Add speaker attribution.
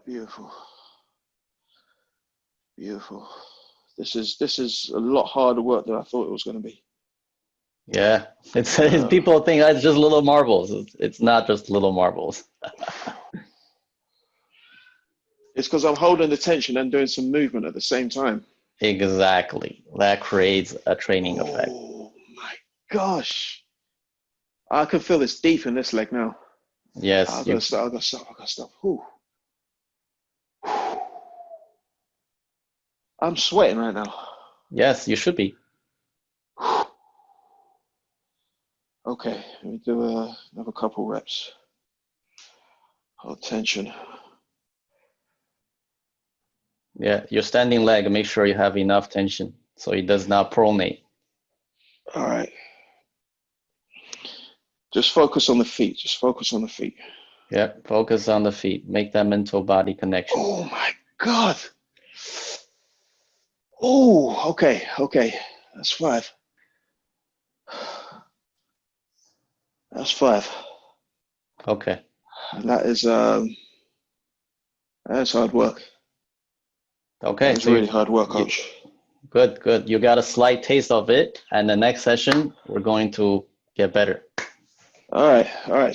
Speaker 1: Beautiful. Beautiful. This is a lot harder work than I thought it was going to be.
Speaker 2: Yeah, it's people think it's just little marbles. It's not just little marbles.
Speaker 1: It's because I'm holding the tension and doing some movement at the same time.
Speaker 2: Exactly. That creates a training effect.
Speaker 1: Oh my gosh. I can feel this deep in this leg now. I
Speaker 2: Yes,
Speaker 1: gotta
Speaker 2: you
Speaker 1: stop, I gotta stop, I gotta stop. Whew. I'm sweating right now.
Speaker 2: yes, you should be.
Speaker 1: Okay, let me do another couple reps. Hold tension.
Speaker 2: Yeah, your standing leg, make sure you have enough tension so it does not pronate.
Speaker 1: All right. Just focus on the feet. Just focus on the feet.
Speaker 2: Yeah, focus on the feet. Make that mental body connection.
Speaker 1: Oh my God. Oh, okay, okay. That's five. That's five.
Speaker 2: Okay.
Speaker 1: And that's hard work. That
Speaker 2: Okay,
Speaker 1: is
Speaker 2: so
Speaker 1: really hard work,
Speaker 2: you
Speaker 1: coach.
Speaker 2: good, good. You got a slight taste of it, and the next session we're going to get better.
Speaker 1: All right, all right.